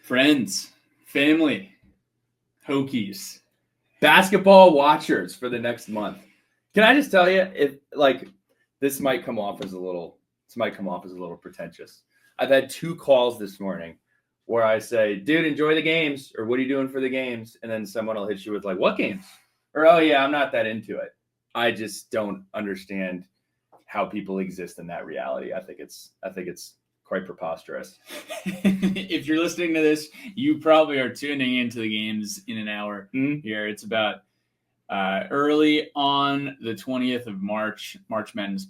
Friends, family, Hokies, basketball watchers for the next month. Can I just tell you, if like this might come off as a little pretentious. I've had 2 calls this morning where I say, dude, enjoy the games, or what are you doing for the games? And then someone will hit you with like, what games? Or, oh yeah, I'm not that into it. I just don't understand how people exist in that reality. I think it's quite preposterous. If you're listening to this, you probably are tuning into the games in an hour here. It's about early on the 20th of March. March Madness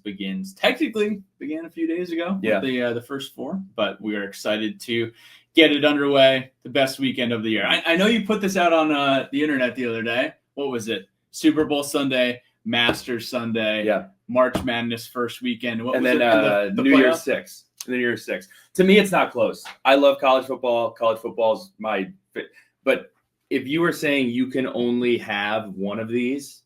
technically began a few days ago with the first 4, but we are excited to get it underway. The best weekend of the year. I know you put this out on the internet the other day. What was it? Super Bowl Sunday, Masters Sunday, March Madness first weekend. And then New Year's 6. New Year's 6. To me, it's not close. I love college football. College football's my – but if you were saying you can only have one of these,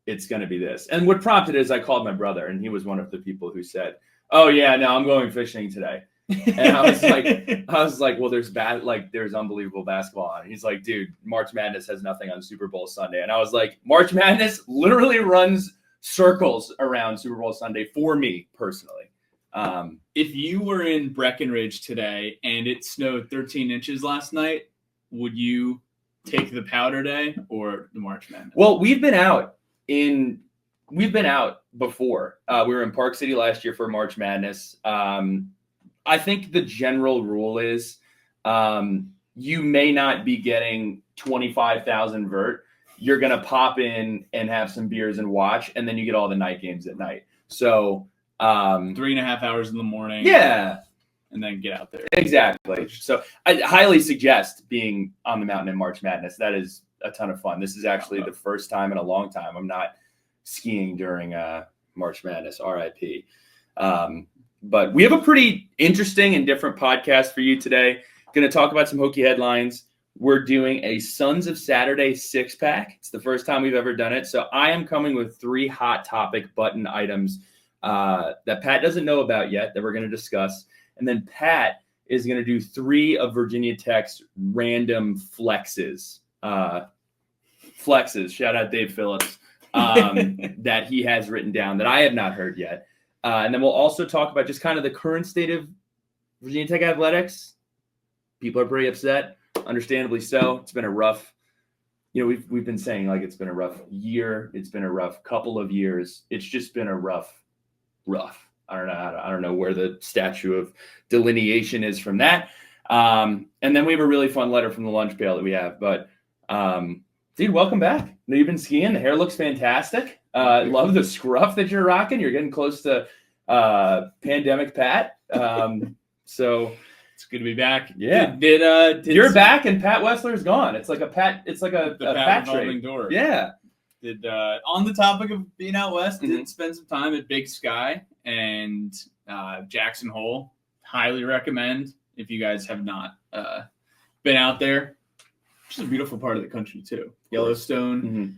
it's going to be this. And what prompted it is I called my brother, and he was one of the people who said, oh, yeah, no, I'm going fishing today. And I was like, well, there's unbelievable basketball on. And he's like, dude, March Madness has nothing on Super Bowl Sunday. And I was like, March Madness literally runs circles around Super Bowl Sunday for me personally. If you were in Breckenridge today and it snowed 13 inches last night, would you take the powder day or the March Madness? Well, we've been out before. We were in Park City last year for March Madness. I think the general rule is you may not be getting 25,000 vert. You're going to pop in and have some beers and watch, and then you get all the night games at night. So 3.5 hours in the morning. Yeah. And then get out there. Exactly. So I highly suggest being on the mountain in March Madness. That is a ton of fun. This is actually the first time in a long time I'm not skiing during March Madness, RIP. But we have a pretty interesting and different podcast for you today. Going to talk about some Hokie headlines. We're doing a Sons of Saturday 6-pack. It's the first time we've ever done it. So I am coming with 3 hot topic button items that Pat doesn't know about yet that we're going to discuss. And then Pat is going to do 3 of Virginia Tech's random flexes. Shout out Dave Phillips that he has written down that I have not heard yet. And then we'll also talk about just kind of the current state of Virginia Tech athletics. People are pretty upset, understandably so. It's been a rough, we've been saying like it's been a rough year. It's been a rough couple of years. It's just been a rough. I don't know where the statue of delineation is from that. And then we have a really fun letter from the lunch pail that we have. But dude, welcome back. I know you've been skiing. The hair looks fantastic. Love the scruff that you're rocking. You're getting close to pandemic Pat. So it's good to be back. Yeah. Did you're back and Pat Wessler's gone. It's like a Pat. It's like a Pat revolving door. Yeah. On the topic of being out west, did spend some time at Big Sky and Jackson Hole. Highly recommend if you guys have not been out there. It's a beautiful part of the country too. Yellowstone.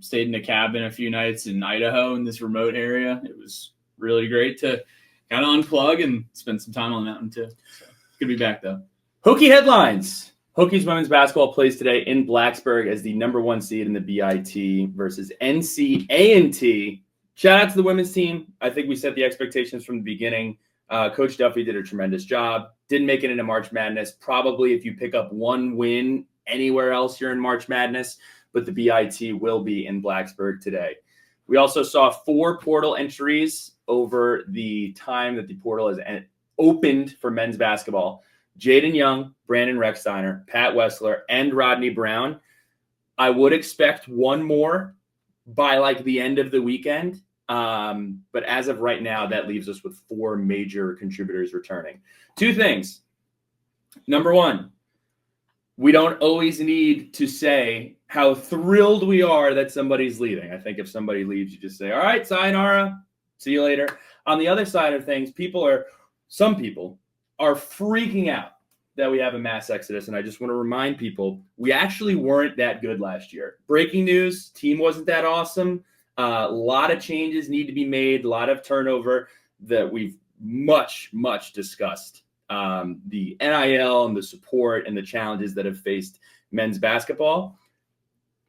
Stayed in a cabin a few nights in Idaho in this remote area. It was really great to kind of unplug and spend some time on the mountain too. So good to be back though. Hokie headlines. Hokies women's basketball plays today in Blacksburg as the number 1 seed in the BIT versus NC-A&T. Shout out to the women's team. I think we set the expectations from the beginning. Coach Duffy did a tremendous job. Didn't make it into March Madness. Probably if you pick up 1 win anywhere else, you're in March Madness. But the BIT will be in Blacksburg today. We also saw 4 portal entries over the time that the portal has opened for men's basketball. Jaden Young, Brandon Rechsteiner, Pat Wessler, and Rodney Brown. I would expect 1 more by like the end of the weekend. But as of right now, that leaves us with 4 major contributors returning. 2 things. Number 1, we don't always need to say how thrilled we are that somebody's leaving. I think if somebody leaves, you just say, all right, sayonara, see you later. On the other side of things, some people are freaking out that we have a mass exodus. And I just want to remind people, we actually weren't that good last year. Breaking news, team wasn't that awesome. A lot of changes need to be made, a lot of turnover that we've much discussed the NIL and the support and the challenges that have faced men's basketball.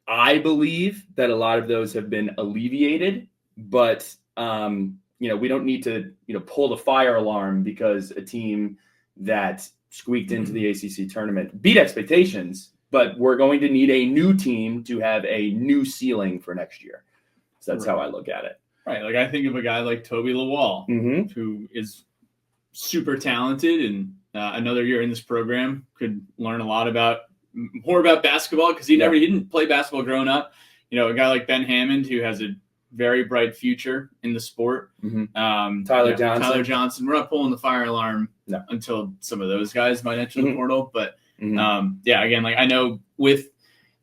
I believe that a lot of those have been alleviated, but we don't need to pull the fire alarm because a team that squeaked into the ACC tournament beat expectations, but we're going to need a new team to have a new ceiling for next year. So that's how I look at it. Right. Like I think of a guy like Toby Lawal, who is super talented and another year in this program could learn more about basketball because he didn't play basketball growing up. A guy like Ben Hammond who has a very bright future in the sport. Tyler Johnson. We're not pulling the fire alarm until some of those guys might enter the portal. But again, like I know with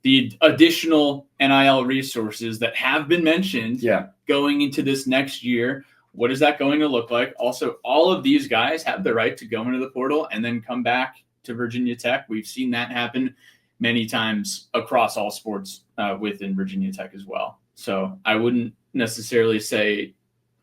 the additional NIL resources that have been mentioned going into this next year, what is that going to look like? Also, all of these guys have the right to go into the portal and then come back to Virginia Tech. We've seen that happen many times across all sports within Virginia Tech as well. So I wouldn't necessarily say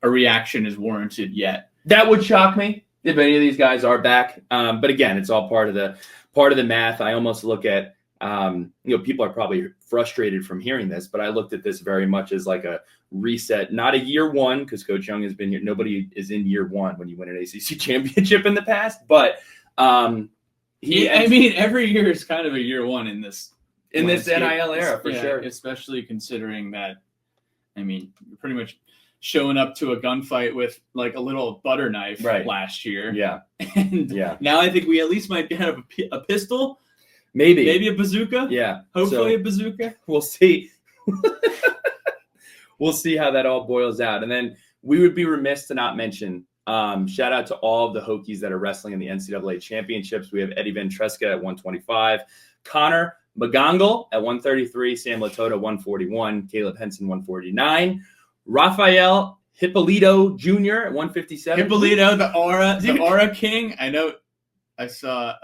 a reaction is warranted yet. That would shock me if any of these guys are back. But again, it's all part of the math. I almost look at people are probably frustrated from hearing this, but I looked at this very much as like a reset, not a year one, because Coach Young has been here. Nobody is in year one when you win an ACC championship in the past, but every year is kind of a year one in this NIL era for sure. Especially considering that, you're pretty much showing up to a gunfight with like a little butter knife last year. Yeah. And now I think we at least might have a pistol. Maybe a bazooka. Yeah. Hopefully a bazooka. We'll see. We'll see how that all boils out. And then we would be remiss to not mention, shout out to all of the Hokies that are wrestling in the NCAA championships. We have Eddie Ventresca at 125, Connor McGongle at 133, Sam Latoda 141, Caleb Henson 149, Rafael Hippolito Jr. at 157. Hippolito, the aura king. I know. I saw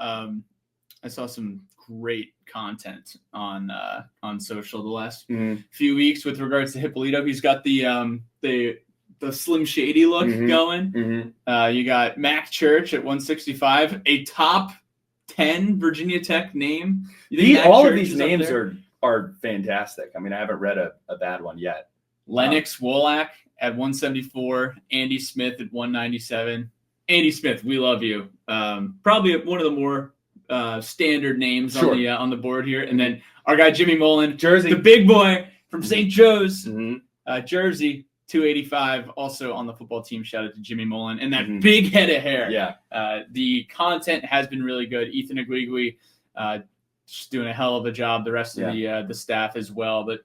some great content on social the last few weeks with regards to Hippolito. He's got the Slim Shady look going. You got Mac Church at 165, a top 10 Virginia Tech name. All of these names are fantastic. I haven't read a bad one yet. Lennox Wolak at 174, Andy Smith at 197. Andy Smith, we love you. Probably one of the more standard names on the board here. And then our guy Jimmy Mullen, Jersey, the big boy from St. Joe's, Jersey, 285, also on the football team. Shout out to Jimmy Mullen and that big head of hair. Yeah. The content has been really good. Ethan Aguigui just doing a hell of a job. The rest of the staff as well. But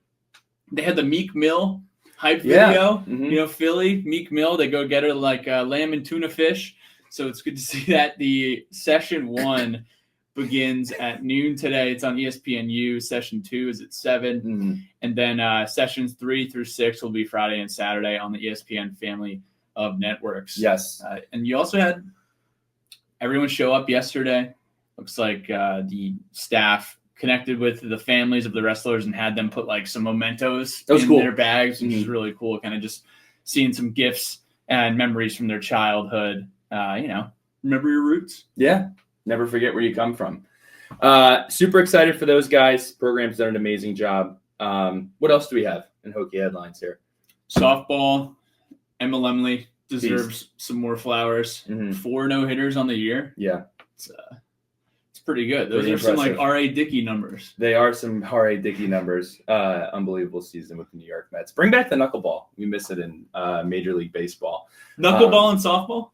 they had the Meek Mill hype video. Philly, Meek Mill, they go get her like lamb and tuna fish. So it's good to see that. The session 1 begins at noon today. It's on ESPNU. Session 2 is at 7. And then sessions 3 through 6 will be Friday and Saturday on the ESPN family of networks. Yes. And you also had everyone show up yesterday. Looks like the staff connected with the families of the wrestlers and had them put like some mementos in their bags, which is really cool. Kind of just seeing some gifts and memories from their childhood. Remember your roots. Yeah. Never forget where you come from. Super excited for those guys. Program's done an amazing job. What else do we have in Hokie headlines here? Softball, Emma Lemley deserves some more flowers. 4 no-hitters on the year. Yeah. It's pretty good. Those pretty are impressive. some like R.A. Dickey numbers. They are some R.A. Dickey numbers. Unbelievable season with the New York Mets. Bring back the knuckleball. We miss it in Major League Baseball. Knuckleball and softball?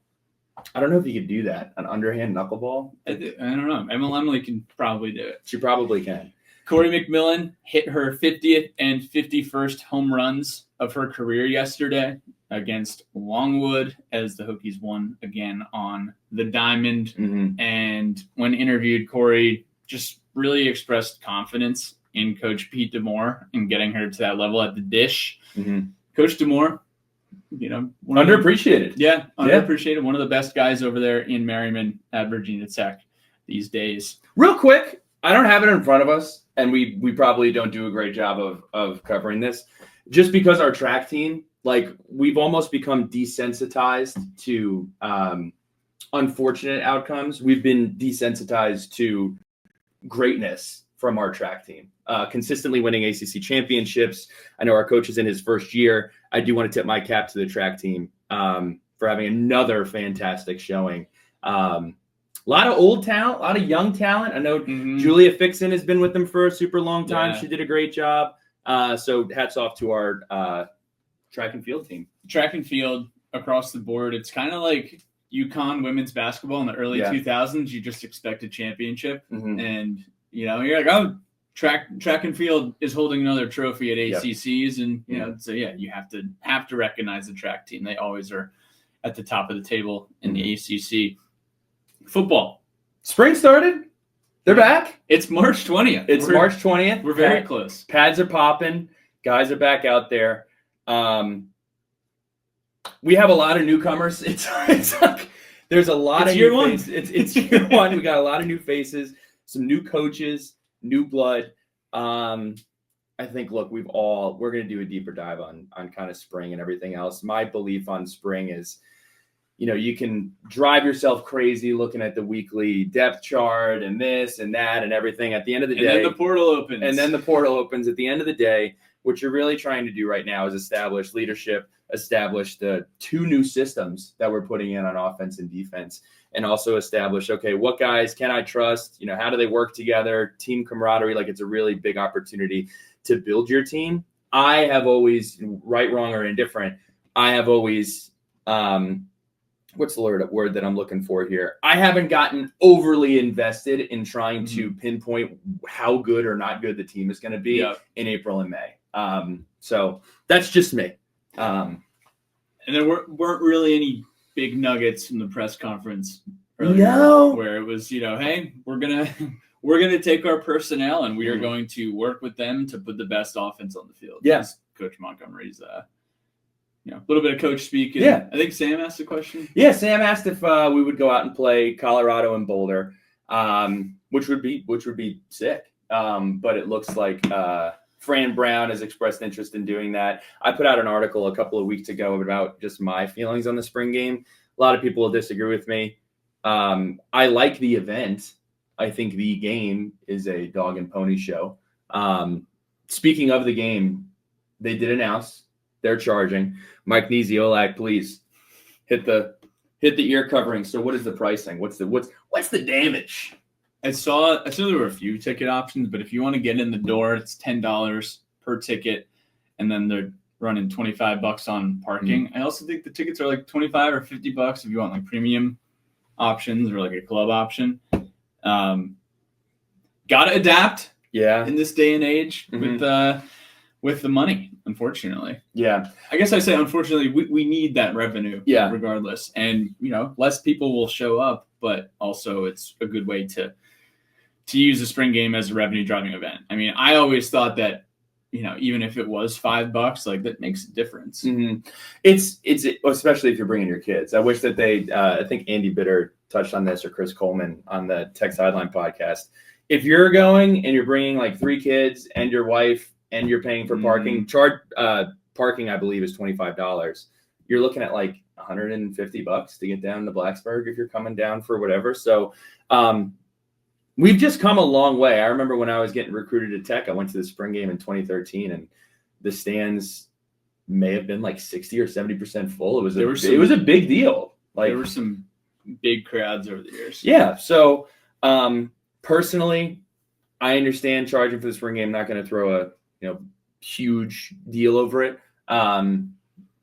I don't know if you could do that. An underhand knuckleball? I don't know. Emma Lemley can probably do it. She probably can. Corey McMillan hit her 50th and 51st home runs of her career yesterday against Longwood as the Hokies won again on the diamond. And when interviewed, Corey just really expressed confidence in Coach Pete DeMore and getting her to that level at the dish. Coach DeMore, underappreciated. Underappreciated. One of the best guys over there in Merriman at Virginia Tech these days. Real quick, I don't have it in front of us, and we probably don't do a great job of covering this. Just because our track team, like, we've almost become desensitized to unfortunate outcomes. We've been desensitized to greatness from our track team, consistently winning ACC championships. I know our coach is in his first year. I do want to tip my cap to the track team for having another fantastic showing. A lot of old talent, a lot of young talent. I know Julia Fixon has been with them for a super long time. Yeah. She did a great job. So hats off to our track and field team. Track and field across the board. It's kind of like UConn women's basketball in the early 2000s. You just expect a championship. And, you're like, oh, track and field is holding another trophy at ACCs. And, so, you have to recognize the track team. They always are at the top of the table in the ACC. Football. Spring started. They're back. It's March 20th. March 20th. We're very close. Pads are popping. Guys are back out there. We have a lot of newcomers. It's like there's a lot of new faces. It's year one. We got a lot of new faces, some new coaches, new blood. I think, look, we're going to do a deeper dive on kind of spring and everything else. My belief on spring is, you can drive yourself crazy looking at the weekly depth chart and this and that and everything. At the end of the day, and then the portal opens. At the end of the day, what you're really trying to do right now is establish leadership, establish the two new systems that we're putting in on offense and defense, and also establish, okay, what guys can I trust? How do they work together? Team camaraderie. Like, it's a really big opportunity to build your team. I have always, right, wrong, or indifferent, what's the word that I'm looking for here? I haven't gotten overly invested in trying to pinpoint how good or not good the team is going to be in April and May. So that's just me. And there weren't really any big nuggets from the press conference earlier where it was, hey, we're gonna take our personnel and we are going to work with them to put the best offense on the field. Yes, Coach Montgomery's a little bit of coach speak. And I think Sam asked a question. Yeah, Sam asked if we would go out and play Colorado and Boulder, which would be sick. But it looks like Fran Brown has expressed interest in doing that. I put out an article a couple of weeks ago about just my feelings on the spring game. A lot of people will disagree with me. I like the event. I think the game is a dog and pony show. Speaking of the game, they did announce they're charging. Mike Niziolak, please hit the ear covering. So what is the pricing? What's the damage? I saw there were a few ticket options, but if you want to get in the door, it's $10 per ticket, and then they're running $25 on parking. I also think the tickets are like $25 or $50 if you want like premium options or like a club option. Got to adapt. Yeah. In this day and age with the money, unfortunately. Yeah. I guess I say unfortunately we need that revenue regardless. And less people will show up, but also it's a good way to use the spring game as a revenue driving event. I mean, I always thought that, even if it was $5, like that makes a difference. It's especially if you're bringing your kids. I wish that I think Andy Bitter touched on this, or Chris Coleman on the Tech Sideline podcast. If you're going and you're bringing like 3 kids and your wife and you're paying for parking, parking, I believe, is $25. You're looking at like $150 to get down to Blacksburg if you're coming down for whatever. So, we've just come a long way. I remember when I was getting recruited to Tech, I went to the spring game in 2013, and the stands may have been like 60 or 70% full. It was a big deal. Like, there were some big crowds over the years. Yeah. So personally, I understand charging for the spring game. I'm not going to throw a huge deal over it. I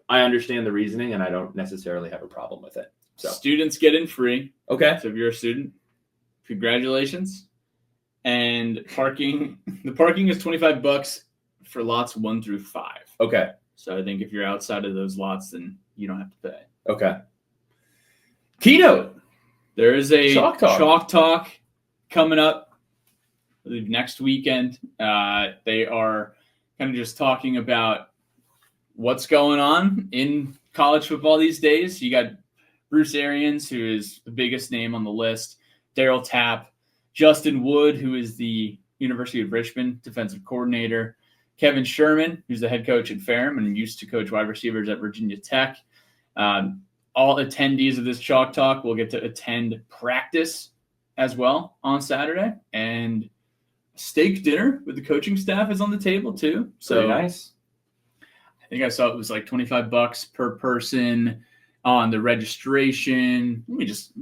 understand the reasoning, and I don't necessarily have a problem with it. So students get in free. Okay. So if you're a student, congratulations. And the parking is $25 for lots 1 through 5. Okay. So I think if you're outside of those lots, then you don't have to pay. Okay. Keynote. There is a Chalk Talk coming up next weekend. They are kind of just talking about what's going on in college football these days. You got Bruce Arians, who is the biggest name on the list, Darryl Tapp, Justin Wood, who is the University of Richmond defensive coordinator, Kevin Sherman, who's the head coach at Ferrum and used to coach wide receivers at Virginia Tech. all attendees of this Chalk Talk will get to attend practice as well on Saturday, and steak dinner with the coaching staff is on the table too. So very nice. I think I saw it was like $25 per person on the registration. Let me just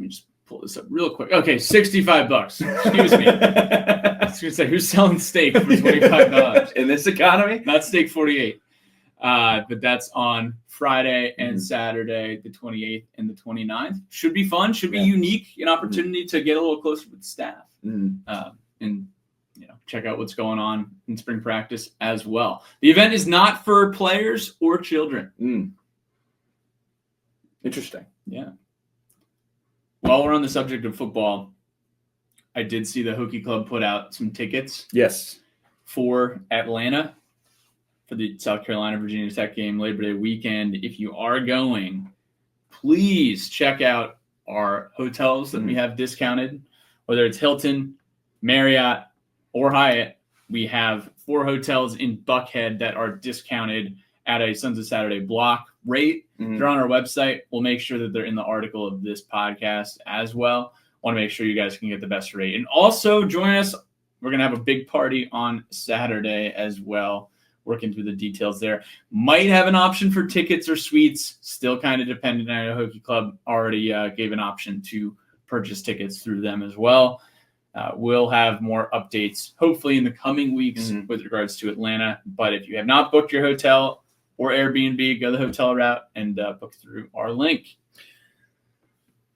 pull this up real quick. Okay, $65. Excuse me. I was gonna say, who's selling steak for $25 in this economy? Not steak 48. But that's on Friday and Saturday, the 28th and the 29th. Should be fun. Should be unique. An opportunity to get a little closer with the staff and check out what's going on in spring practice as well. The event is not for players or children. Interesting. Yeah. While we're on the subject of football, I did see the Hokie Club put out some tickets. Yes. For Atlanta for the South Carolina-Virginia Tech game Labor Day weekend. If you are going, please check out our hotels that we have discounted, whether it's Hilton, Marriott, or Hyatt. We have 4 hotels in Buckhead that are discounted at a Sons of Saturday block rate. If they're on our website, we'll make sure that they're in the article of this podcast as well. Want to make sure you guys can get the best rate. And also join us. We're going to have a big party on Saturday as well, working through the details there. Might have an option for tickets or suites, still kind of dependent. I know Hokie Club already gave an option to purchase tickets through them as well. We'll have more updates, hopefully in the coming weeks with regards to Atlanta. But if you have not booked your hotel or Airbnb, go the hotel route and book through our link.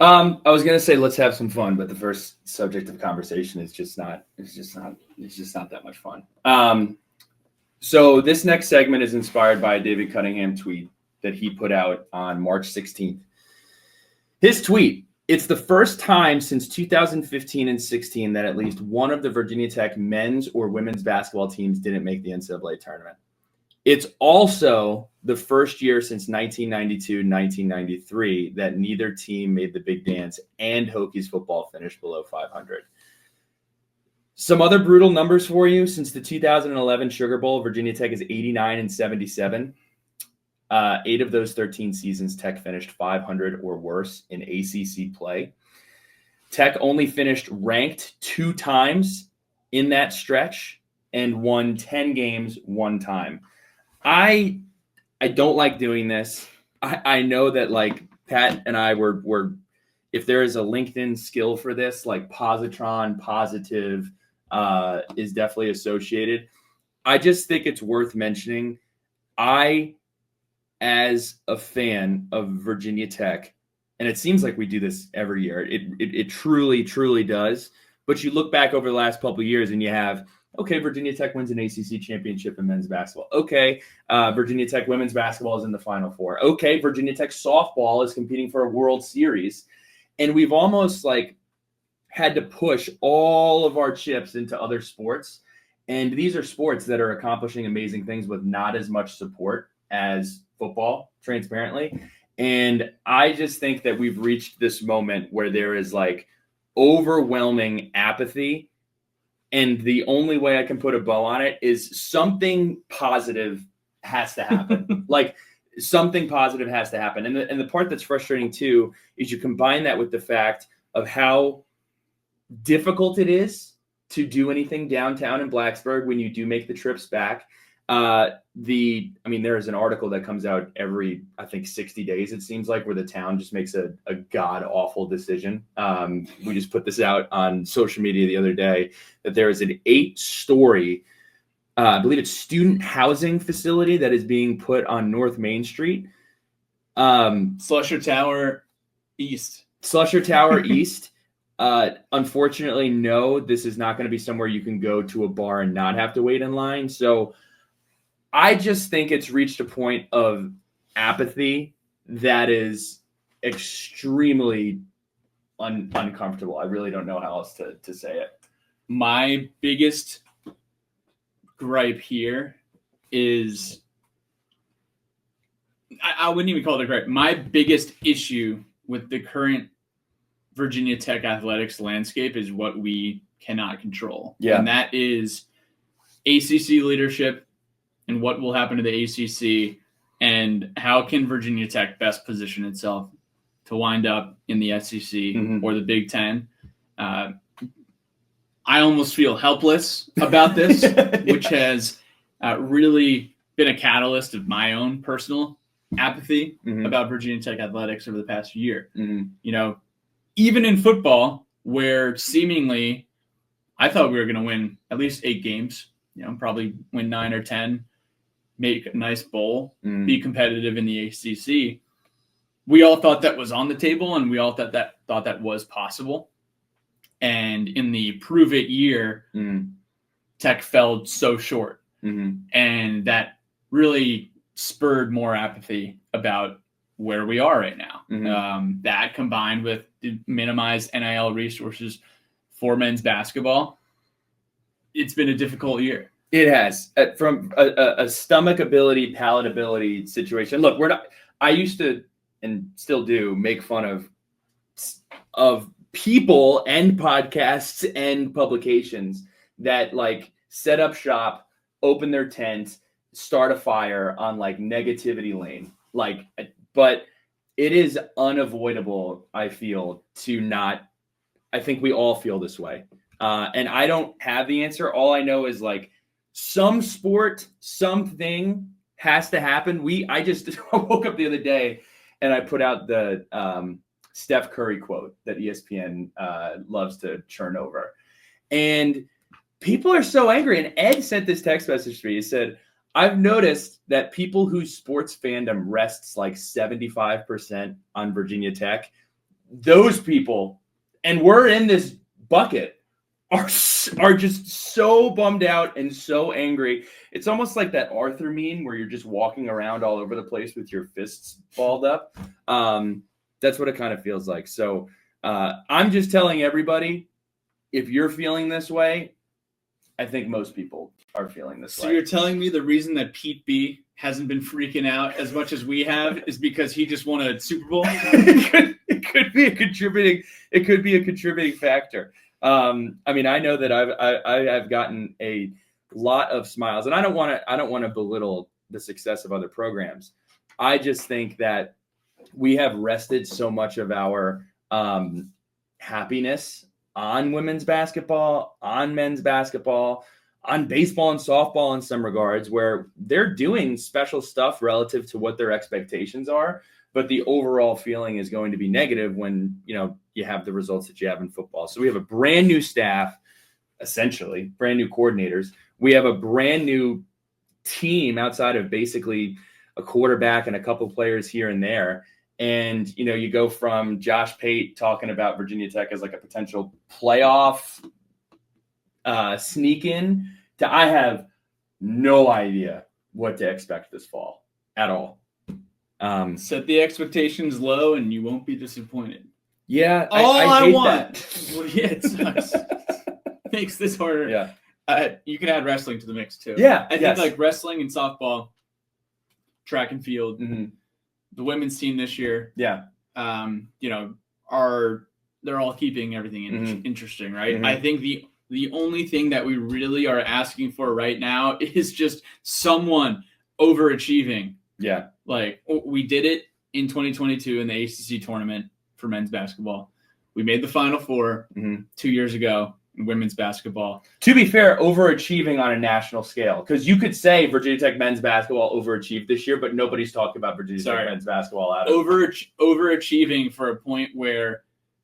I was gonna say let's have some fun, but the first subject of conversation is just not that much fun. So this next segment is inspired by a David Cunningham tweet that he put out on March 16th. His tweet: "It's the first time since 2015 and 16 that at least one of the Virginia Tech men's or women's basketball teams didn't make the NCAA tournament. It's also the first year since 1992-1993 that neither team made the big dance and Hokies football finished below 500. Some other brutal numbers for you. Since the 2011 Sugar Bowl, Virginia Tech is 89-77. 8 of those 13 seasons, Tech finished 500 or worse in ACC play. Tech only finished ranked 2 times in that stretch and won 10 games 1 time. I don't like doing this. I know that like Pat and I were if there is a LinkedIn skill for this, like positron, positive is definitely associated. I just think it's worth mentioning. I, as a fan of Virginia Tech, and it seems like we do this every year, it truly, truly does. But you look back over the last couple of years and you have, okay, Virginia Tech wins an ACC championship in men's basketball. Okay, Virginia Tech women's basketball is in the Final Four. Okay, Virginia Tech softball is competing for a World Series. And we've almost like had to push all of our chips into other sports. And these are sports that are accomplishing amazing things with not as much support as football, transparently. And I just think that we've reached this moment where there is like overwhelming apathy. And the only way I can put a bow on it is something positive has to happen. Like something positive has to happen. And the part that's frustrating too is you combine that with the fact of how difficult it is to do anything downtown in Blacksburg when you do make the trips back. There is an article that comes out every, I think, 60 days, it seems like, where the town just makes a god-awful decision. We just put this out on social media the other day, that there is an 8-story, I believe it's student housing facility that is being put on North Main Street. Slusher Tower East. Unfortunately, no, this is not going to be somewhere you can go to a bar and not have to wait in line. So I just think it's reached a point of apathy that is extremely uncomfortable. I really don't know how else to say it. My biggest gripe here is, I wouldn't even call it a gripe. My biggest issue with the current Virginia Tech athletics landscape is what we cannot control. Yeah. And that is ACC leadership and what will happen to the ACC and how can Virginia Tech best position itself to wind up in the SEC or the Big Ten. I almost feel helpless about this, which has really been a catalyst of my own personal apathy about Virginia Tech athletics over the past year. Even in football, where seemingly I thought we were going to win at least 8 games, probably win 9 or 10, make a nice bowl, be competitive in the ACC. We all thought that was on the table, and we all thought that was possible. And in the prove it year, Tech fell so short. And that really spurred more apathy about where we are right now. That combined with the minimized NIL resources for men's basketball, it's been a difficult year. It has. From a stomachability, palatability situation. Look, I used to, and still do, make fun of people and podcasts and publications that like set up shop, open their tent, start a fire on like negativity lane. But it is unavoidable, I feel, I think we all feel this way. And I don't have the answer. All I know is like some sport, something has to happen. I woke up the other day and I put out the Steph Curry quote that ESPN loves to churn over. And people are so angry. And Ed sent this text message to me. He said, I've noticed that people whose sports fandom rests like 75% on Virginia Tech, those people, and we're in this bucket, are just so bummed out and so angry. It's almost like that Arthur meme where you're just walking around all over the place with your fists balled up. That's what it kind of feels like. So I'm just telling everybody, if you're feeling this way, I think most people are feeling this way. So you're telling me the reason that Pete B hasn't been freaking out as much as we have is because he just won a Super Bowl? It could be a contributing factor. I mean, I know that I've gotten a lot of smiles, and I don't want to belittle the success of other programs. I just think that we have rested so much of our happiness on women's basketball, on men's basketball, on baseball and softball in some regards, where they're doing special stuff relative to what their expectations are. But the overall feeling is going to be negative when, you have the results that you have in football. So we have a brand new staff, essentially brand new coordinators. We have a brand new team outside of basically a quarterback and a couple players here and there. And, you go from Josh Pate talking about Virginia Tech as like a potential playoff sneak in to I have no idea what to expect this fall at all. Set the expectations low and you won't be disappointed. Yeah. I hate want. That. Well, yeah, it sucks. Makes this harder. Yeah. You can add wrestling to the mix too. Yeah. I think like wrestling and softball, track and field, the women's team this year. Yeah. They're all keeping everything interesting, right? I think the only thing that we really are asking for right now is just someone overachieving. Yeah. Like we did it in 2022 in the ACC tournament for men's basketball. We made the Final Four 2 years ago in women's basketball. To be fair, overachieving on a national scale, because you could say Virginia Tech men's basketball overachieved this year, but nobody's talking about Virginia Tech men's basketball out of overachieving for a point where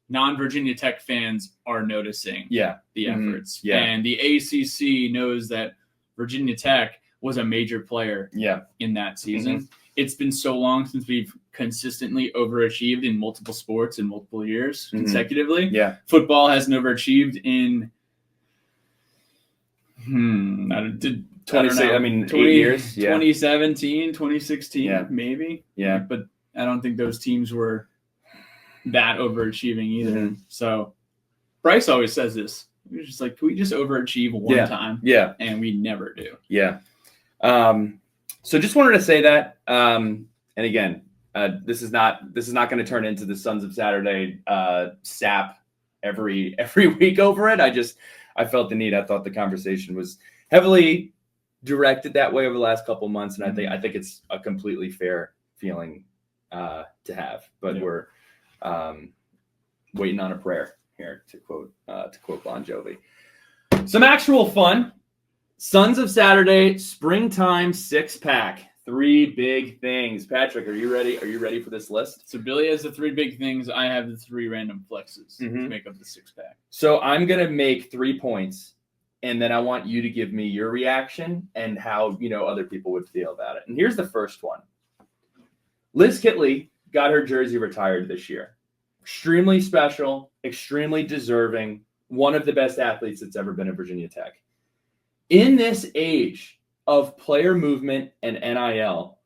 non-Virginia Tech fans are noticing the efforts. Yeah. And the ACC knows that Virginia Tech was a major player in that season. It's been so long since we've consistently overachieved in multiple sports in multiple years consecutively. Yeah. Football hasn't overachieved in 8 years. 2017, 2016, maybe. Yeah. But I don't think those teams were that overachieving either. So Bryce always says this. He's just like, can we just overachieve one time? Yeah. And we never do. Yeah. So just wanted to say that. And again, this is not going to turn into the Sons of Saturday sap every week over it. I felt the need. I thought the conversation was heavily directed that way over the last couple of months, and I think it's a completely fair feeling to have. But Waiting on a prayer here, to quote Bon Jovi. Some actual fun. Sons of Saturday, springtime 6-pack. 3 big things. Patrick, are you ready? Are you ready for this list? So Billy has the 3 big things. I have the 3 random flexes to make up the 6-pack. So I'm going to make 3 points, and then I want you to give me your reaction and how, other people would feel about it. And here's the first one. Liz Kitley got her jersey retired this year. Extremely special, extremely deserving, one of the best athletes that's ever been at Virginia Tech. In this age of player movement and NIL,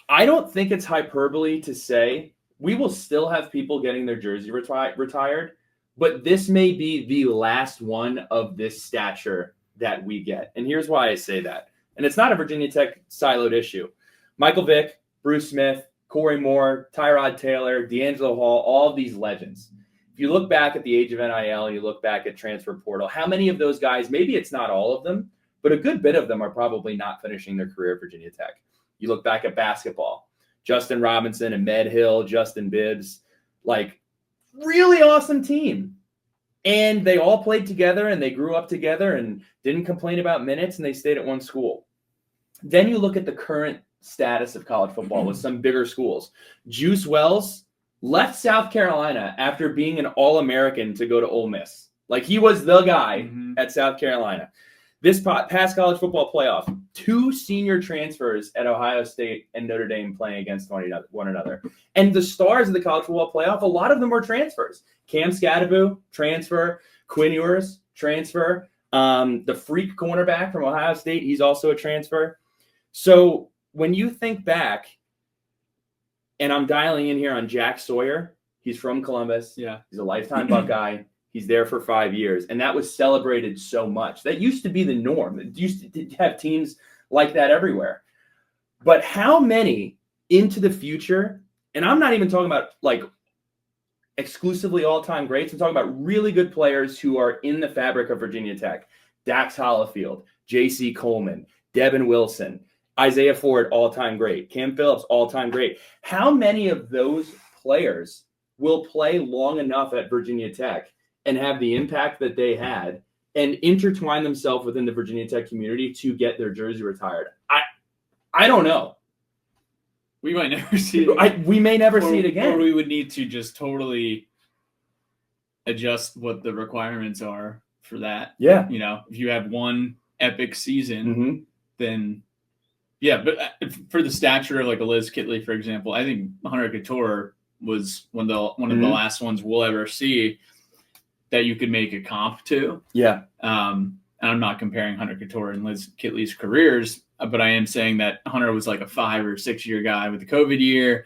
I don't think it's hyperbole to say we will still have people getting their jersey retired, but this may be the last one of this stature that we get. And here's why I say that. And it's not a Virginia Tech siloed issue. Michael Vick, Bruce Smith, Corey Moore, Tyrod Taylor, D'Angelo Hall, all of these legends. If you look back at the age of NIL, you look back at transfer portal, how many of those guys, maybe it's not all of them, but a good bit of them are probably not finishing their career at Virginia Tech. You look back at basketball, Justin Robinson, Ahmed Hill, Justin Bibbs, really awesome team. And they all played together and they grew up together and didn't complain about minutes, and they stayed at one school. Then you look at the current status of college football with some bigger schools. Juice Wells left South Carolina after being an All-American to go to Ole Miss. He was the guy at South Carolina. This past college football playoff, 2 senior transfers at Ohio State and Notre Dame playing against one another. And the stars of the college football playoff, a lot of them were transfers. Cam Scadaboo, transfer. Quinn Ewers, transfer. The freak cornerback from Ohio State, he's also a transfer. So when you think back, and I'm dialing in here on Jack Sawyer, he's from Columbus. Yeah. He's a lifetime Buckeye. He's there for 5 years, and that was celebrated so much. That used to be the norm. It used to have teams like that everywhere. But how many into the future, and I'm not even talking about exclusively all-time greats. I'm talking about really good players who are in the fabric of Virginia Tech. Dax Hollifield, J.C. Coleman, Devin Wilson, Isaiah Ford, all-time great. Cam Phillips, all-time great. How many of those players will play long enough at Virginia Tech and have the impact that they had and intertwine themselves within the Virginia Tech community to get their jersey retired? I don't know. We might never see it. We may never see it again. Or we would need to just totally adjust what the requirements are for that. Yeah. If you have one epic season, then yeah. But for the stature of a Liz Kitley, for example, I think Hunter Couture was one of the last ones we'll ever see that you could make a comp to. Yeah. And I'm not comparing Hunter Couture and Liz Kitley's careers, but I am saying that Hunter was a 5 or 6 year guy with the COVID year,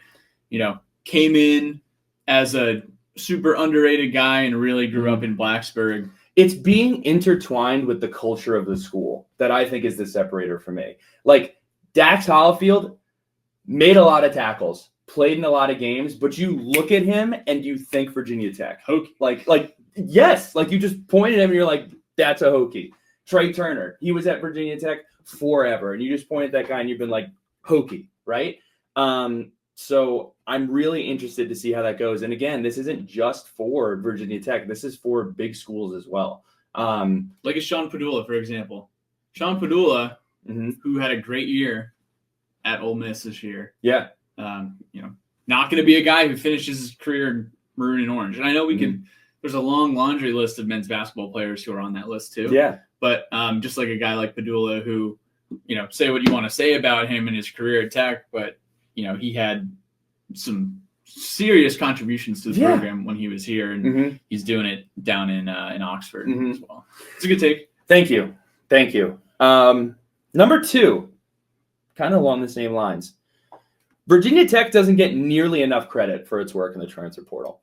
came in as a super underrated guy and really grew up in Blacksburg. It's being intertwined with the culture of the school that I think is the separator for me. Dax Hollifield made a lot of tackles, played in a lot of games, but you look at him and you think Virginia Tech. Hokie. Yes, you just pointed at him and you're like, that's a Hokie. Trey Turner, he was at Virginia Tech forever, and you just pointed at that guy and you've been like, Hokie, right? So I'm really interested to see how that goes. And again, this isn't just for Virginia Tech. This is for big schools as well. Like a Sean Padula, for example. Sean Padula, who had a great year at Ole Miss this year. Yeah. Not going to be a guy who finishes his career in maroon and orange. And I know we could. There's a long laundry list of men's basketball players who are on that list too. Yeah. But just like a guy like Padula, who, say what you want to say about him and his career at Tech, but he had some serious contributions to the program when he was here, and he's doing it down in Oxford as well. It's a good take. Thank you. Number 2, kind of along the same lines. Virginia Tech doesn't get nearly enough credit for its work in the transfer portal.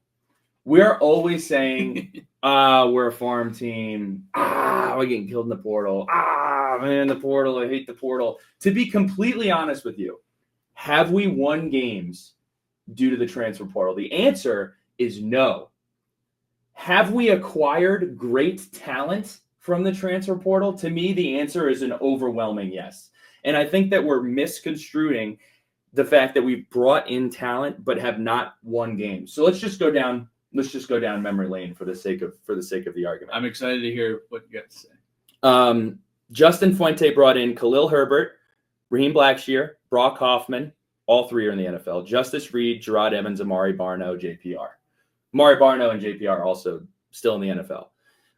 We're always saying, we're a farm team. We're getting killed in the portal. Man, the portal. I hate the portal. To be completely honest with you, have we won games due to the transfer portal? The answer is no. Have we acquired great talent from the transfer portal? To me, the answer is an overwhelming yes. And I think that we're misconstruing the fact that we've brought in talent but have not won games. So let's just go down memory lane for the sake of the argument. I'm excited to hear what you got to say. Justin Fuente brought in Khalil Herbert, Raheem Blackshear, Brock Hoffman. All three are in the NFL. Justice Reed, Gerard Evans, Amari Barno, JPR. Amari Barno and JPR also still in the NFL.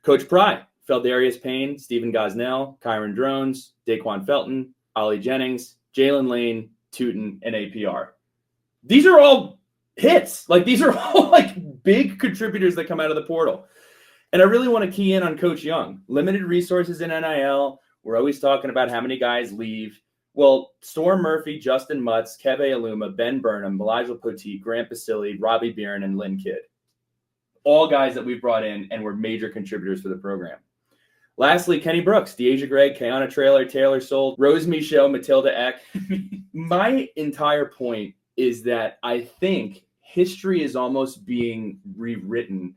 Coach Pry, Feldarius Payne, Stephen Gosnell, Kyron Drones, Daquan Felton, Ollie Jennings, Jalen Lane, Tootin, and APR. These are all hits. Like, these are all like big contributors that come out of the portal. And I really want to key in on Coach Young. Limited resources in NIL. We're always talking about how many guys leave. Well, Storm Murphy, Justin Mutz, Keve Aluma, Ben Burnham, Elijah Poteet, Grant Basili, Robbie Bieran, and Lynn Kidd. All guys that we've brought in and were major contributors for the program. Lastly, Kenny Brooks, Deasia Gregg, Kayana Traylor, Taylor Sold, Rose Michaud, Matilda Eck. My entire point is that I think history is almost being rewritten.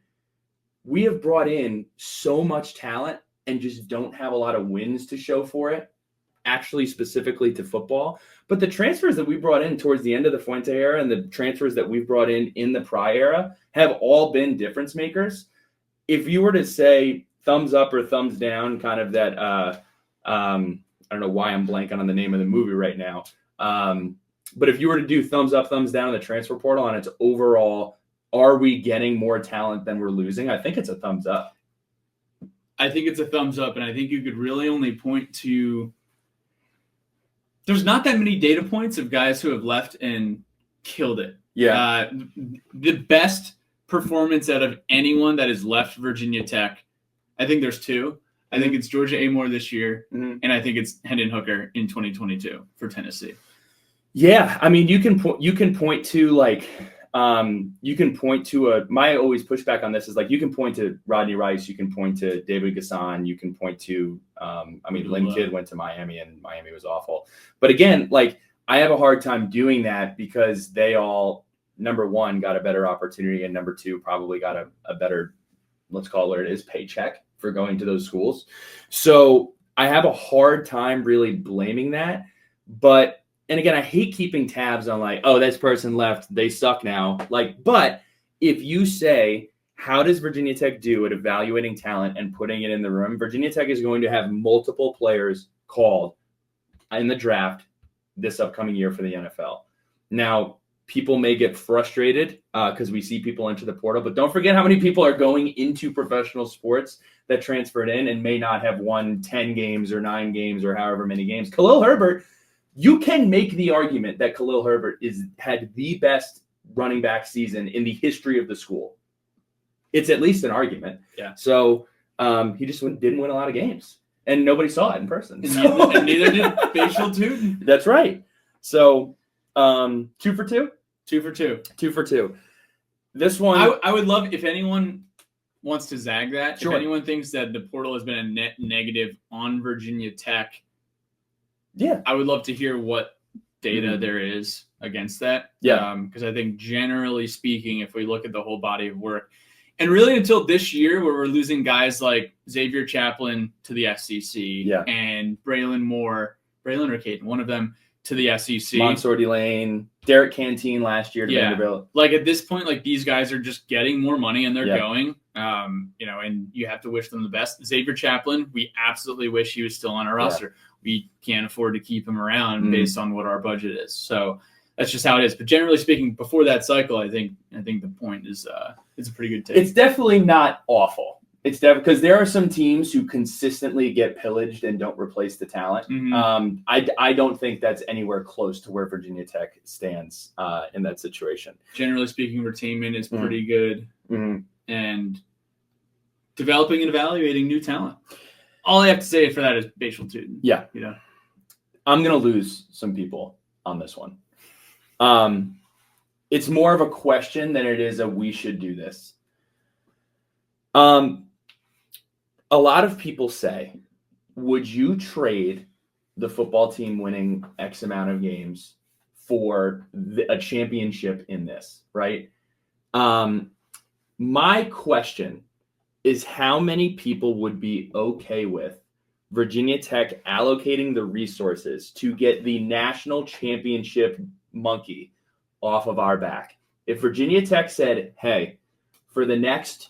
We have brought in so much talent and just don't have a lot of wins to show for it, actually specifically to football. But the transfers that we brought in towards the end of the Fuente era and the transfers that we've brought in the Pry era have all been difference makers. If you were to say thumbs up or thumbs down, kind of that, I don't know why I'm blanking on the name of the movie right now. But if you were to do thumbs up, thumbs down in the transfer portal on its overall, are we getting more talent than we're losing? I think it's a thumbs up. I think it's a thumbs up, and I think you could really only point to – there's not that many data points of guys who have left and killed it. Yeah. The best performance out of anyone that has left Virginia Tech, I think there's two. I think it's Georgia Amore this year, and I think it's Hendon Hooker in 2022 for Tennessee. Yeah, I mean, you can point to like my always pushback on this is like you can point to Rodney Rice, you can point to David Gasson, you can point to Lynn Kidd went to Miami and Miami was awful. But again, like I have a hard time doing that because they all, number one, got a better opportunity, and number two, probably got a better, let's call it what it is, paycheck for going to those schools. So I have a hard time really blaming that. And again, I hate keeping tabs on like, oh, this person left, they suck now. Like, but if you say, how does Virginia Tech do at evaluating talent and putting it in the room? Virginia Tech is going to have multiple players called in the draft this upcoming year for the NFL. Now, people may get frustrated because we see people enter the portal, but don't forget how many people are going into professional sports that transferred in and may not have won 10 games or 9 games or however many games. Khalil Herbert, you can make the argument that Khalil Herbert had the best running back season in the history of the school. It's at least an argument. Yeah. So he just didn't win a lot of games, and nobody saw it in person. And neither did Facial Tootin. That's right. So 2 for 2? 2 for 2. 2 for 2. This one, I would love if anyone wants to zag that. Sure. If anyone thinks that the portal has been a net negative on Virginia Tech, yeah, I would love to hear what data there is against that. Yeah. Because I think generally speaking, if we look at the whole body of work, and really until this year where we're losing guys like Xavier Chaplin to the SEC and Braylon or Caden, one of them to the SEC. Mansour Delane, Derek Canteen last year to Vanderbilt. Like at this point, like these guys are just getting more money and they're going, and you have to wish them the best. Xavier Chaplin, we absolutely wish he was still on our roster. We can't afford to keep him around based on what our budget is. So that's just how it is. But generally speaking, before that cycle, I think the point is it's a pretty good take. It's definitely not awful. It's definitely because there are some teams who consistently get pillaged and don't replace the talent. Mm-hmm. I don't think that's anywhere close to where Virginia Tech stands in that situation. Generally speaking, retainment is pretty good, and developing and evaluating new talent. All I have to say for that is Facial Tootin. Yeah. I'm going to lose some people on this one. It's more of a question than it is a we should do this. A lot of people say, would you trade the football team winning X amount of games for a championship in this, right? My question is how many people would be okay with Virginia Tech allocating the resources to get the national championship monkey off of our back. If Virginia Tech said, hey, for the next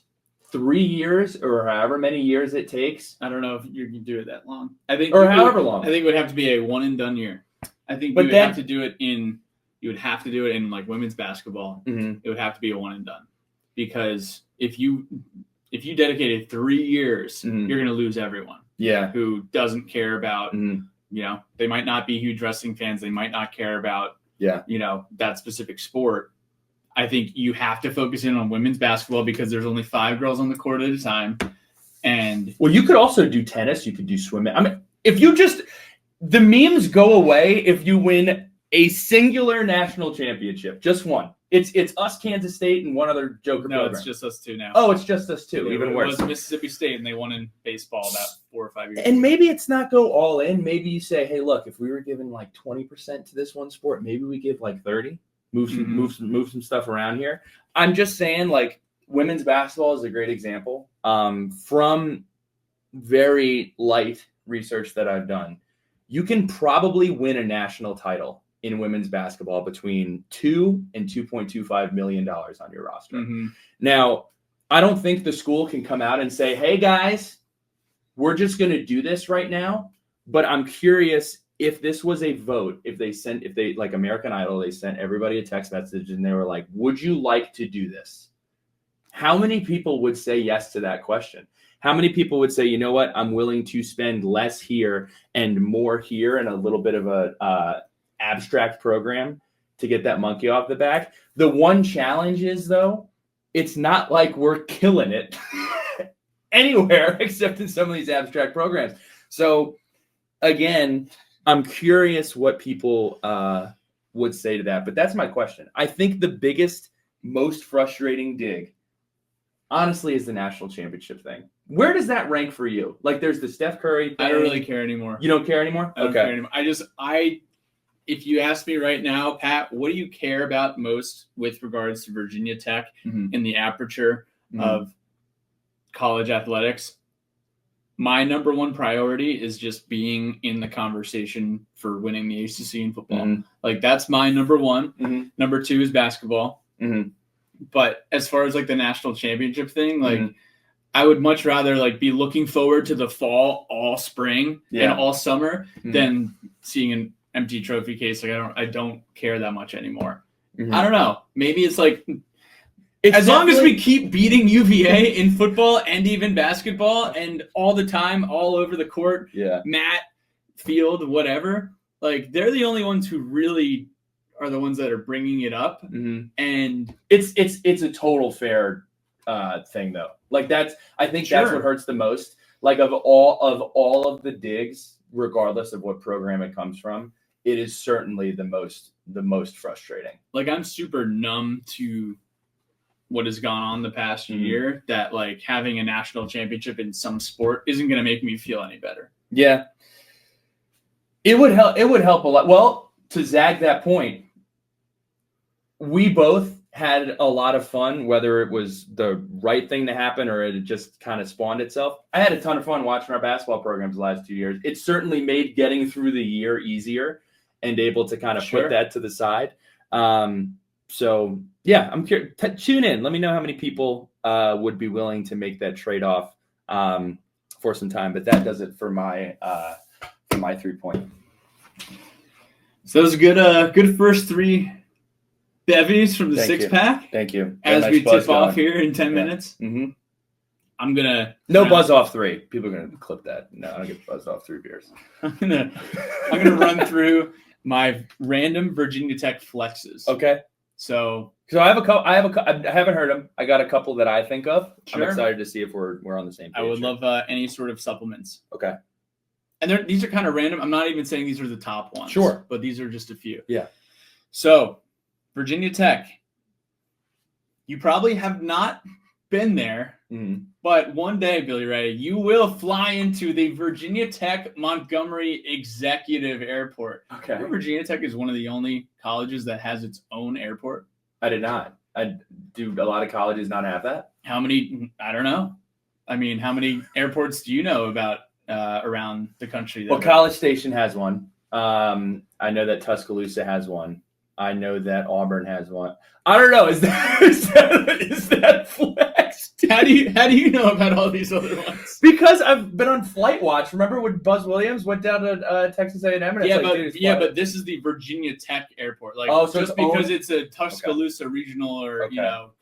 3 years or however many years it takes. I don't know if you can do it that long. I think however long. I think it would have to be a one and done year. I think you would have to do it in like women's basketball. Mm-hmm. It would have to be a one and done. Because if you dedicated 3 years, mm-hmm. you're gonna lose everyone. Yeah. Who doesn't care about mm-hmm. They might not be huge wrestling fans, they might not care about that specific sport. I think you have to focus in on women's basketball because there's only 5 girls on the court at a time. And you could also do tennis. You could do swimming. I mean, the memes go away if you win a singular national championship, just one. It's us, Kansas State, and one other joker program. It's just us two now. Oh, it's just us two. Even worse. It was Mississippi State, and they won in baseball about 4 or 5 years ago. And maybe it's not go all in. Maybe you say, hey, look, if we were giving like 20% to this one sport, maybe we give like 30%. Move some stuff around here. I'm just saying, like, women's basketball is a great example. From very light research that I've done, you can probably win a national title in women's basketball between $2 and $2.25 million on your roster. Mm-hmm. Now, I don't think the school can come out and say, hey, guys, we're just going to do this right now. But I'm curious if this was a vote, if they like American Idol, they sent everybody a text message and they were like, would you like to do this? How many people would say yes to that question? How many people would say, you know what, I'm willing to spend less here and more here and a little bit of a abstract program to get that monkey off the back? The one challenge is, though, it's not like we're killing it anywhere except in some of these abstract programs. So, again, I'm curious what people would say to that, but that's my question. I think the biggest, most frustrating dig, honestly, is the national championship thing. Where does that rank for you? Like, there's the Steph Curry thing. I don't really care anymore. You don't care anymore? I don't care anymore. If you ask me right now, Pat, what do you care about most with regards to Virginia Tech in the aperture of college athletics? My number one priority is just being in the conversation for winning the ACC in football. Like, that's my number one. Number two is basketball. But as far as like the national championship thing, like I would much rather like be looking forward to the fall, all spring and all summer than seeing an empty trophy case. Like I don't care that much anymore. I don't know. Maybe it's like, as long as we keep beating UVA in football and even basketball and all the time, all over the court, mat, field, whatever, like they're the only ones who really are the ones that are bringing it up. And it's a total fair thing, though. Like I think that's what hurts the most. Like of all of the digs, regardless of what program it comes from, it is certainly the most frustrating. Like I'm super numb to what has gone on the past year, that like having a national championship in some sport isn't going to make me feel any better. Yeah. It would help a lot. Well, to zag that point, we both had a lot of fun, whether it was the right thing to happen or it just kind of spawned itself. I had a ton of fun watching our basketball programs the last 2 years. It certainly made getting through the year easier and able to kind of put that to the side. So, yeah, I'm curious. Tune in. Let me know how many people would be willing to make that trade-off for some time. But that does it for my 3-point. So that was a good first 3 bevies from the six-pack. Thank you. As we tip off here in 10 minutes. I'm going to... No buzz off 3. People are going to clip that. No, I don't get buzzed off 3 beers. I'm gonna run through my random Virginia Tech flexes. Okay. So I have a couple. I haven't heard them. I got a couple that I think of. Sure. I'm excited to see if we're on the same page. I would love any sort of supplements. Okay. And these are kind of random. I'm not even saying these are the top ones. Sure. But these are just a few. Yeah. So, Virginia Tech. You probably have not been there, but one day, Billy Ray, you will fly into the Virginia Tech Montgomery Executive Airport. Okay. Virginia Tech is one of the only colleges that has its own airport. I did not. Do a lot of colleges not have that? How many? I don't know. I mean, how many airports do you know about around the country? Well, College Station has one. I know that Tuscaloosa has one. I know that Auburn has one. I don't know. Is that flexed? How do you know about all these other ones? Because I've been on Flight Watch. Remember when Buzz Williams went down to Texas A&M? And But this is the Virginia Tech Airport. Like, so just because it's a Tuscaloosa regional or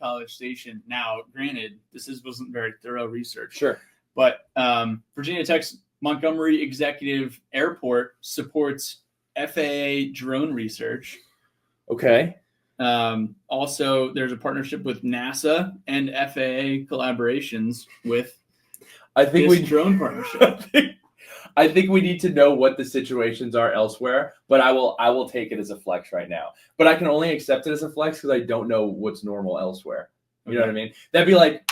College Station. Now, granted, wasn't very thorough research. Sure, but Virginia Tech's Montgomery Executive Airport supports FAA drone research. Okay. Also, there's a partnership with NASA and FAA collaborations with drone partnership. I think we need to know what the situations are elsewhere, but I will take it as a flex right now. But I can only accept it as a flex because I don't know what's normal elsewhere. You know what I mean? That'd be like,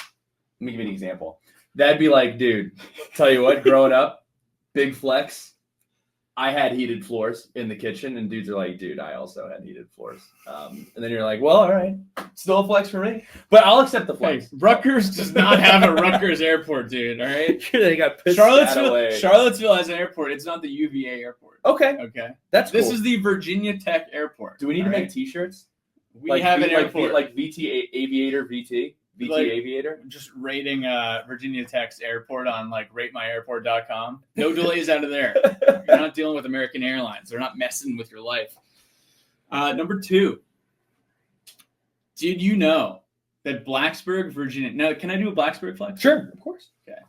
let me give you an example. That'd be like, dude, tell you what, growing up, big flex. I had heated floors in the kitchen, and dudes are like, dude, I also had heated floors. And then you're like, well, all right, still a flex for me, but I'll accept the flex. Hey, Rutgers does not have a Rutgers airport, dude. All right, they got pissed Charlottesville has an airport. It's not the UVA airport. Okay, that's cool. This is the Virginia Tech Airport. Do we need to make T-shirts? We have an airport like VT Aviator, VT Aviator. Just rating Virginia Tech's airport on like ratemyairport.com. No delays out of there. You're not dealing with American Airlines. They're not messing with your life. Number 2. Did you know that Blacksburg, Virginia? Now, can I do a Blacksburg flex? Sure, of course. Okay.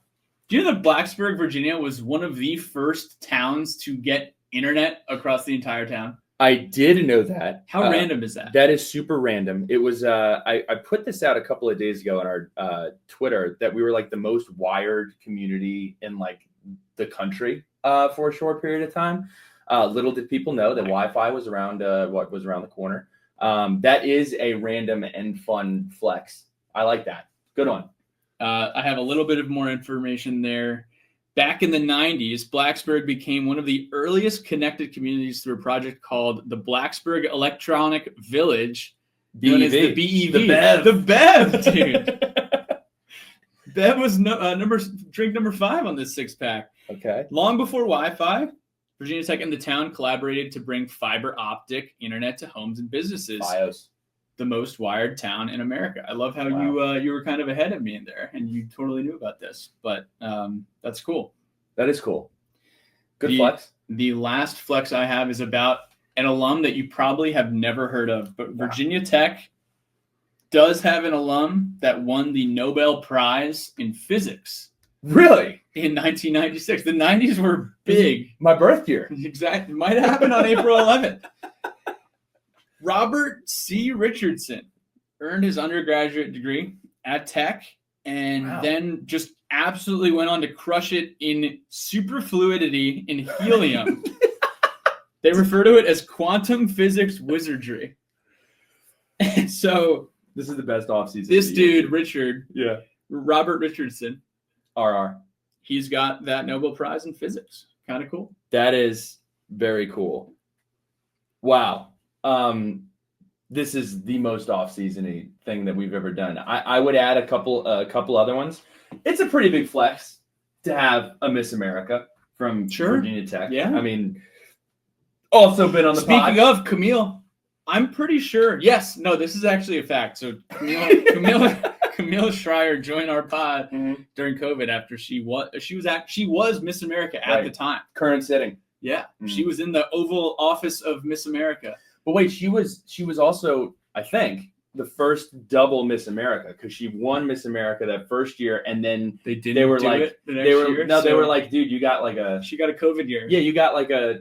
Do you know that Blacksburg, Virginia was one of the first towns to get internet across the entire town? I did know that. How random is that? That is super random. It was I put this out a couple of days ago on our Twitter that we were like the most wired community in like the country for a short period of time. Little did people know that Wi-Fi was around what was around the corner. That is a random and fun flex. I like that. Good one. I have a little bit of more information there. Back in the 90s, Blacksburg became one of the earliest connected communities through a project called the Blacksburg Electronic Village, known as the BEV. The Bev, dude. Bev was drink number 5 on this 6-pack. Okay. Long before Wi-Fi, Virginia Tech and the town collaborated to bring fiber optic internet to homes and businesses. BIOS. The most wired town in America. I love how you were kind of ahead of me in there, and you totally knew about this. But that's cool. That is cool. Good flex. The last flex I have is about an alum that you probably have never heard of, but Virginia Tech does have an alum that won the Nobel Prize in physics. Really? In 1996. The 90s were big. My birth year. Exactly. Might happen on April 11th. Robert C. Richardson earned his undergraduate degree at Tech and then just absolutely went on to crush it in superfluidity in helium. They refer to it as quantum physics wizardry. And so this is the best offseason. This dude, Robert Richardson, RR, he's got that Nobel Prize in physics. Kind of cool. That is very cool. Wow. This is the most off-season-y thing that we've ever done. I would add a couple other ones. It's a pretty big flex to have a Miss America from Virginia Tech. Yeah. I mean, also been on the pod. Speaking of Camille, I'm pretty sure. Yes. No, this is actually a fact. So Camille Schreier joined our pod during COVID after she was Miss America at the time. Current sitting. Yeah. She was in the Oval Office of Miss America. But wait, she was also, I think, the first double Miss America because she won Miss America that first year, and then they were like, dude, you got like she got a COVID year. Yeah, you got like a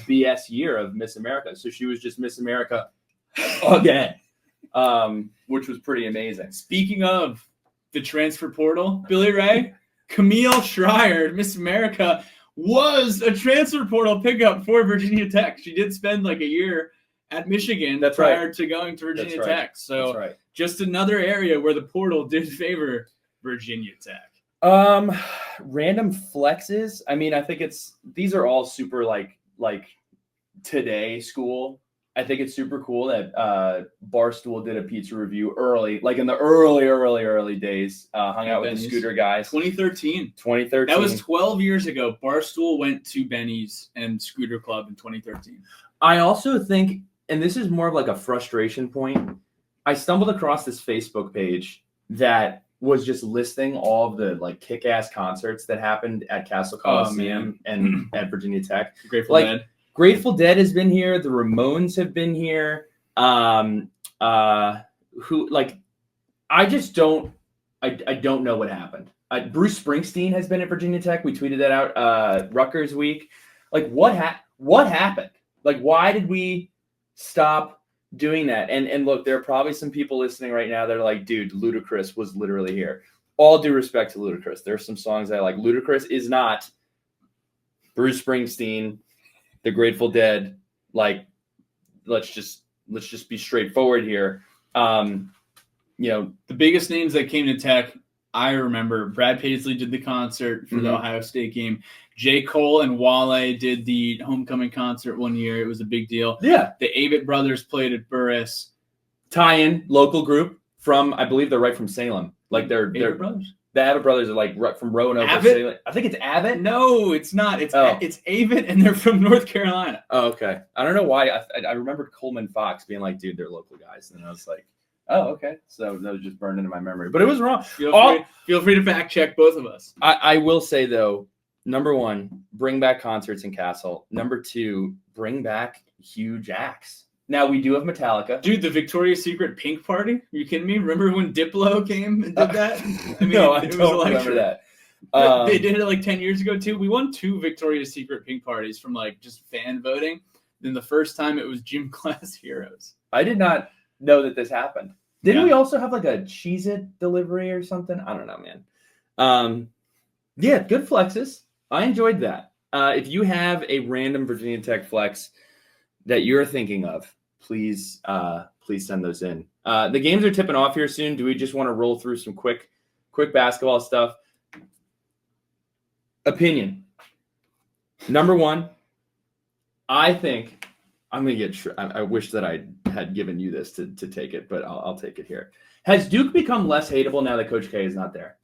BS year of Miss America, so she was just Miss America again, which was pretty amazing. Speaking of the transfer portal, Billy Ray, Camille Schreier, Miss America, was a transfer portal pickup for Virginia Tech. She did spend like a year at Michigan prior to going to Virginia Tech. So just another area where the portal did favor Virginia Tech. Random flexes. I mean, I think these are all super like today school. I think it's super cool that Barstool did a pizza review early, like in the early days. Hung out with the Scooter guys. 2013. That was 12 years ago. Barstool went to Benny's and Scooter Club in 2013. I also think and this is more of like a frustration point. I stumbled across this Facebook page that was just listing all of the like kick-ass concerts that happened at Castle Coliseum and at Virginia Tech. Grateful Dead has been here. The Ramones have been here. I just don't. I don't know what happened. Bruce Springsteen has been at Virginia Tech. We tweeted that out. Rutgers week. Like what happened? Like why did we stop doing that? And look, there are probably some people listening right now that are like, dude, Ludacris was literally here. All due respect to Ludacris. There are some songs I like. Ludacris is not Bruce Springsteen, the Grateful Dead. Like, let's just be straightforward here. The biggest names that came to Tech, I remember Brad Paisley did the concert for the Ohio State game. J. Cole and Wale did the homecoming concert one year. It was a big deal. Yeah. The Avett Brothers played at Burris. Tie-in, local group from, I believe they're right from Salem. Like they're brothers. The Avett Brothers are like from Roanoke. Avett? I think it's Avett. No, it's not. It's Avett, and they're from North Carolina. Oh, okay. I don't know why. I remember Coleman Fox being like, dude, they're local guys. And I was like, oh, okay. So that was just burned into my memory. But it was wrong. Feel free to fact check both of us. I will say, though, number one, bring back concerts in Castle. Number two, bring back huge acts. Now, we do have Metallica. Dude, the Victoria's Secret Pink Party? Are you kidding me? Remember when Diplo came and did that? No, I don't remember that. They did it like 10 years ago, too. We won 2 Victoria's Secret Pink Parties from like just fan voting. Then the first time it was Gym Class Heroes. I did not know that this happened. Didn't we also have like a Cheez-It delivery or something? I don't know, man. Yeah, good flexes. I enjoyed that. If you have a random Virginia Tech flex that you're thinking of, please send those in. The games are tipping off here soon. Do we just want to roll through some quick basketball stuff? Opinion. Number one, I think I'm going to get. I wish that I had given you this to take it, but I'll take it here. Has Duke become less hateable now that Coach K is not there?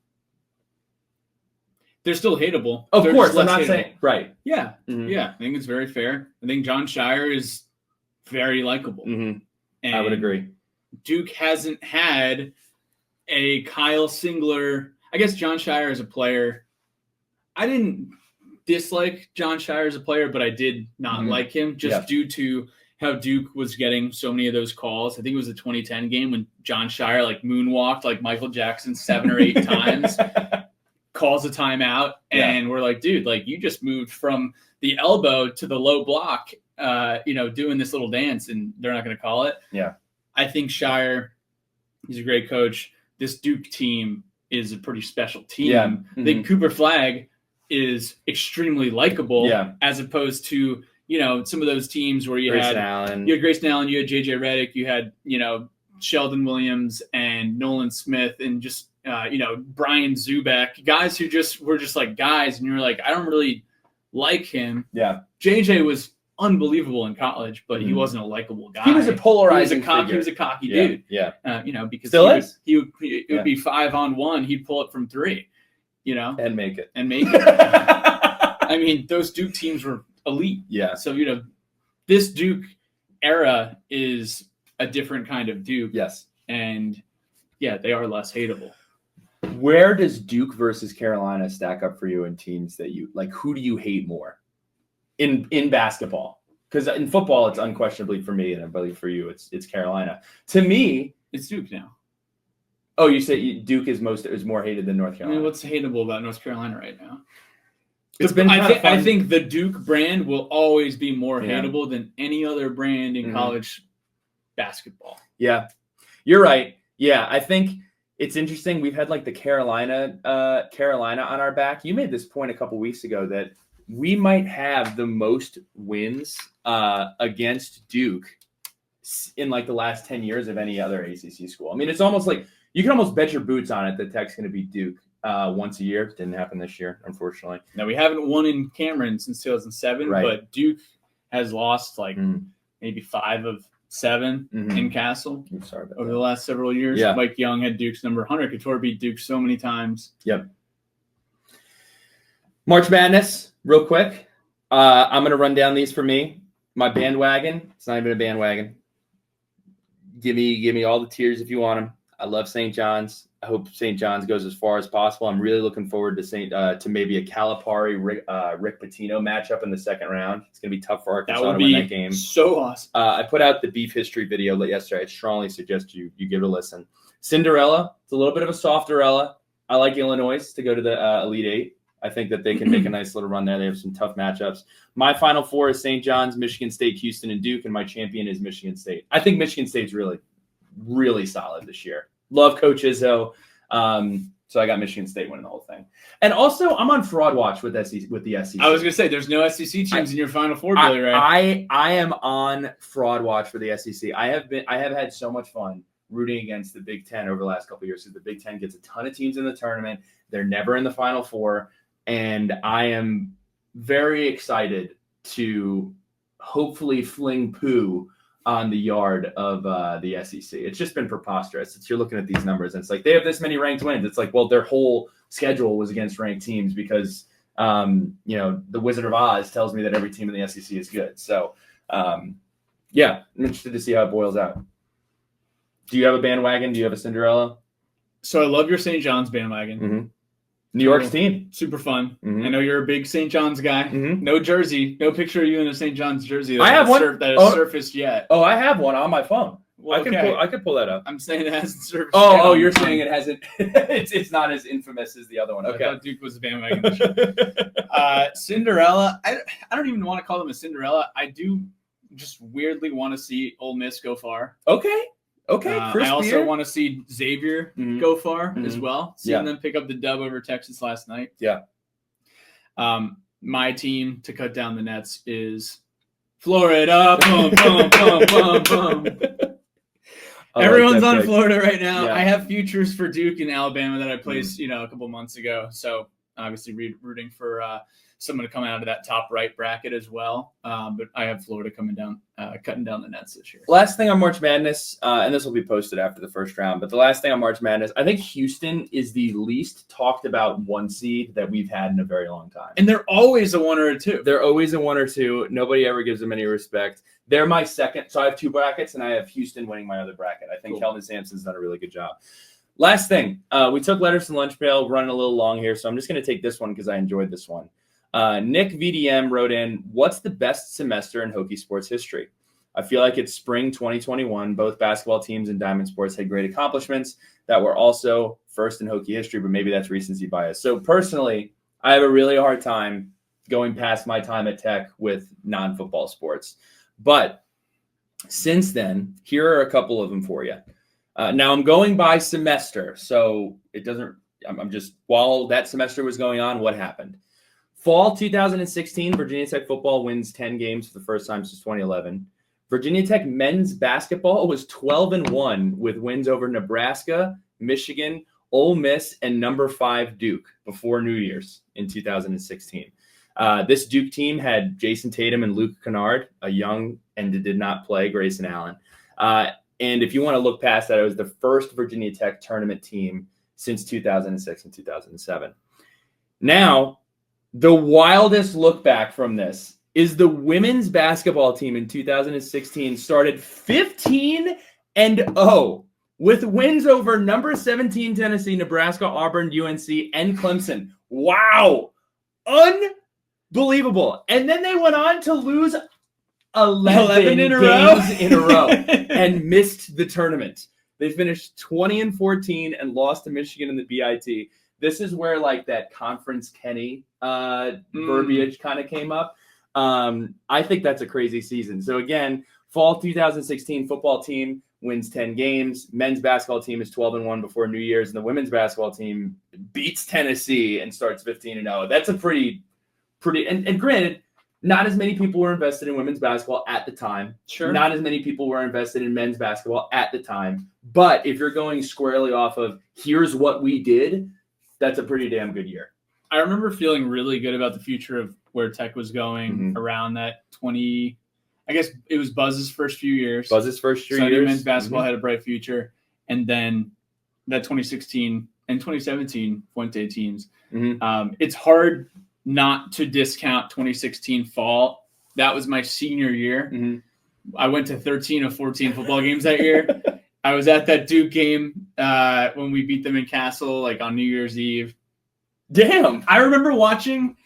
They're still hateable. Of course, I'm not saying right. Yeah, yeah. I think it's very fair. I think John Shire is very likable. And I would agree. Duke hasn't had a Kyle Singler. I guess John Shire as a player, I didn't dislike John Shire as a player, but I did not like him just due to how Duke was getting so many of those calls. I think it was the 2010 game when John Shire like moonwalked like Michael Jackson 7 or 8 times, calls a timeout, and we're like, dude, like you just moved from the elbow to the low block, doing this little dance, and they're not going to call it. Yeah. I think Shire, he's a great coach. This Duke team is a pretty special team. Yeah. I think Cooper Flagg is extremely likable as opposed to, some of those teams where you had Grayson Allen, you had JJ Redick, you had, Sheldon Williams and Nolan Smith and just, Brian Zubek, guys who were just like guys. And you're like, I don't really like him. Yeah. JJ was unbelievable in college, but he wasn't a likable guy. He was a polarizing figure. He was a cocky dude. Yeah. Because he would be 5-on-1. He'd pull it from 3, and make it. I mean, those Duke teams were elite. Yeah. So, this Duke era is a different kind of Duke. Yes. And yeah, they are less hateable. Where does Duke versus Carolina stack up for you in teams that you like? Who do you hate more in basketball? Because in football, it's unquestionably for me, and I believe for you, it's Carolina. To me, it's Duke now. Oh, you say Duke is more hated than North Carolina. I mean, what's hateable about North Carolina right now? I think the Duke brand will always be more hateable than any other brand in college basketball. Yeah, you're right. Yeah, I think it's interesting. We've had like the Carolina on our back. You made this point a couple weeks ago that we might have the most wins against Duke in like the last 10 years of any other ACC school. I mean, it's almost like you can almost bet your boots on it that Tech's going to beat Duke once a year. Didn't happen this year, unfortunately. Now, we haven't won in Cameron since 2007, but Duke has lost like maybe 5 of 7 in Castle over the last several years. Yeah. Mike Young had Duke's number. Hunter Couture beat Duke so many times. Yep. March Madness, real quick. I'm going to run down these for me. My bandwagon. It's not even a bandwagon. Give me all the tiers if you want them. I love St. John's. I hope St. John's goes as far as possible. I'm really looking forward to maybe a Calipari Rick Pitino matchup in the second round. It's gonna be tough for Arkansas to win that game. So awesome. I put out the beef history video yesterday. I strongly suggest you give it a listen. Cinderella. It's a little bit of a softerella. I like Illinois to go to the Elite Eight. I think that they can make a nice little run there. They have some tough matchups. My Final Four is St. John's, Michigan State, Houston, and Duke, and my champion is Michigan State. I think Michigan State's really, really solid this year. Love Coach Izzo. So I got Michigan State winning the whole thing. And also, I'm on fraud watch with the SEC. I was going to say, there's no SEC teams in your Final Four, Billy, right? I am on fraud watch for the SEC. I have had so much fun rooting against the Big Ten over the last couple of years because the Big Ten gets a ton of teams in the tournament. They're never in the Final Four. And I am very excited to hopefully fling poo on the yard of the SEC. It's just been preposterous. You're looking at these numbers, and it's like they have this many ranked wins. It's like, well, their whole schedule was against ranked teams because, the Wizard of Oz tells me that every team in the SEC is good. So, yeah, I'm interested to see how it boils out. Do you have a bandwagon? Do you have a Cinderella? So I love your St. John's bandwagon. Mm-hmm. New York's team. Super fun. Mm-hmm. I know you're a big St. John's guy. Mm-hmm. No jersey. No picture of you in a St. John's jersey I have one that has surfaced yet. Oh, I have one on my phone. Well, I can pull that up. I'm saying it hasn't surfaced. Oh, you're saying it hasn't. it's not as infamous as the other one. Okay. I thought Duke was a bandwagon. Cinderella. I don't even want to call them a Cinderella. I do just weirdly want to see Ole Miss go far. Okay. I also want to see Xavier go far as well. Seeing them pick up the dub over Texas last night. Yeah. My team to cut down the nets is Florida. Boom, boom, boom, boom, boom. Everyone's on Florida right now. Yeah. I have futures for Duke and Alabama that I placed, a couple months ago. So obviously rooting for someone to come out of that top right bracket as well. But I have Florida coming down, cutting down the nets this year. Last thing on March Madness, and this will be posted after the first round, but the last thing on March Madness, I think Houston is the least talked about 1 seed that we've had in a very long time. And they're always a 1 or a 2. They're always a 1 or 2. Nobody ever gives them any respect. They're my second. So I have 2 brackets, and I have Houston winning my other bracket. I think Kelvin Sampson's done a really good job. Last thing, we took letters from lunch pail, running a little long here, so I'm just going to take this one because I enjoyed this one. Nick VDM wrote in, what's the best semester in Hokie sports history? I feel like it's spring 2021. Both basketball teams and Diamond Sports had great accomplishments that were also first in Hokie history, but maybe that's recency bias. So personally, I have a really hard time going past my time at Tech with non-football sports. But since then, here are a couple of them for you. Now I'm going by semester, so it doesn't, I'm just, while that semester was going on, what happened? Fall 2016, Virginia Tech football wins 10 games for the first time since 2011. Virginia Tech men's basketball was 12-1 with wins over Nebraska, Michigan, Ole Miss, and number 5 Duke before New Year's in 2016. This Duke team had Jason Tatum and Luke Kennard, a young and did not play Grayson Allen. And if you want to look past that, it was the first Virginia Tech tournament team since 2006 and 2007. Now, the wildest look back from this is the women's basketball team in 2016 started 15-0 with wins over number 17 Tennessee, Nebraska, Auburn, UNC, and Clemson. Wow. Unbelievable. And then they went on to lose 11 in a row and missed the tournament. They finished 20-14 and lost to Michigan in the BIT. This is where like that Conference Kenny verbiage kind of came up. I think that's a crazy season. So again, fall 2016 football team wins 10 games. Men's basketball team is 12-1 before New Year's, and the women's basketball team beats Tennessee and starts 15-0. That's a pretty and granted, not as many people were invested in women's basketball at the time. Sure. Not as many people were invested in men's basketball at the time. But if you're going squarely off of here's what we did, that's a pretty damn good year. I remember feeling really good about the future of where Tech was going around that 20. I guess it was Buzz's first few years. Buzz's first few so years. Men's basketball had a bright future. And then that 2016 and 2017 Fuente teams. It's hard not to discount 2016 fall That was my senior year. Mm-hmm. I went to 13 of 14 football games that year. I was at that Duke game when we beat them in Castle, like on New Year's Eve. Damn. I remember watching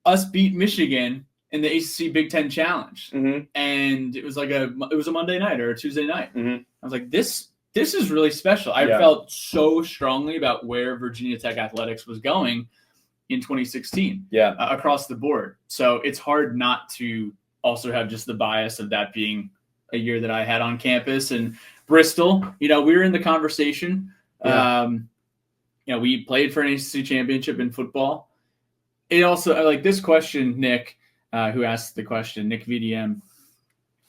us beat Michigan in the ACC Big Ten Challenge. Mm-hmm. And it was a Monday night or a Tuesday night. Mm-hmm. I was like, this is really special. I felt so strongly about where Virginia Tech athletics was going in 2016 across the board. So it's hard not to also have just the bias of that being a year that I had on campus. And Bristol, we were in the conversation. We played for an ACC championship in football. It also, like this question, Nick, who asked the question, Nick VDM,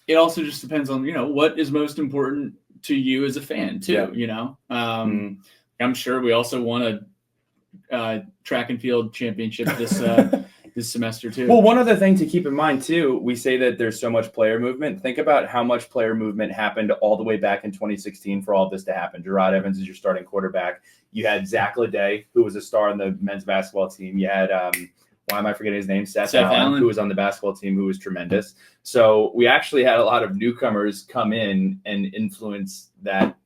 it also just depends on, what is most important to you as a fan too, I'm sure we also won a track and field championship this semester too. Well, one other thing to keep in mind too, we say that there's so much player movement. Think about how much player movement happened all the way back in 2016 for all of this to happen. Gerard Evans is your starting quarterback. You had Zach Leday, who was a star on the men's basketball team. You had why am I forgetting his name? Seth Allen, who was on the basketball team, who was tremendous. So we actually had a lot of newcomers come in and influence that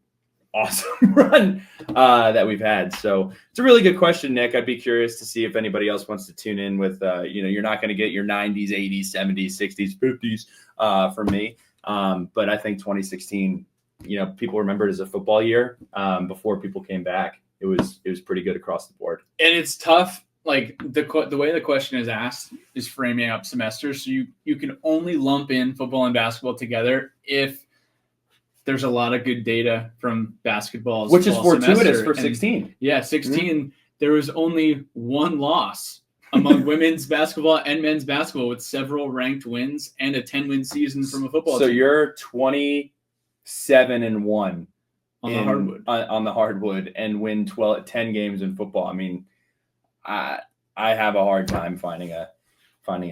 awesome run that we've had. So it's a really good question, Nick. I'd be curious to see if anybody else wants to tune in with, you're not going to get your 90s, 80s, 70s, 60s, 50s from me. But I think 2016, people remember it as a football year before people came back. It was pretty good across the board. And it's tough. Like the way the question is asked is framing up semesters. So you can only lump in football and basketball together if there's a lot of good data from basketball, which is fortuitous for 16. Yeah, 16. Mm-hmm. There was only one loss among women's basketball and men's basketball, with several ranked wins and a 10-win season from a football team. So you're 27-1 on the hardwood. On the hardwood, and win 10 games in football. I mean, I have a hard time finding a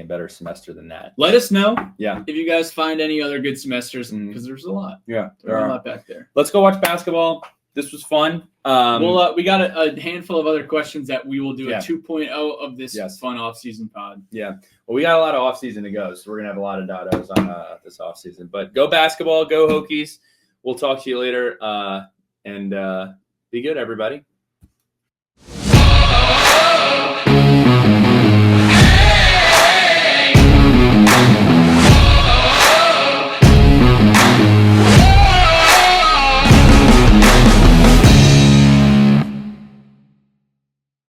better semester than that. Let us know if you guys find any other good semesters, because there's a lot. Yeah, there's a lot back there. Let's go watch basketball. This was fun. We got a handful of other questions that we will do a 2.0 of this fun off-season pod. Yeah. Well, we got a lot of off-season to go, so we're going to have a lot of dados on this off-season. But go basketball, go Hokies. We'll talk to you later, and be good, everybody.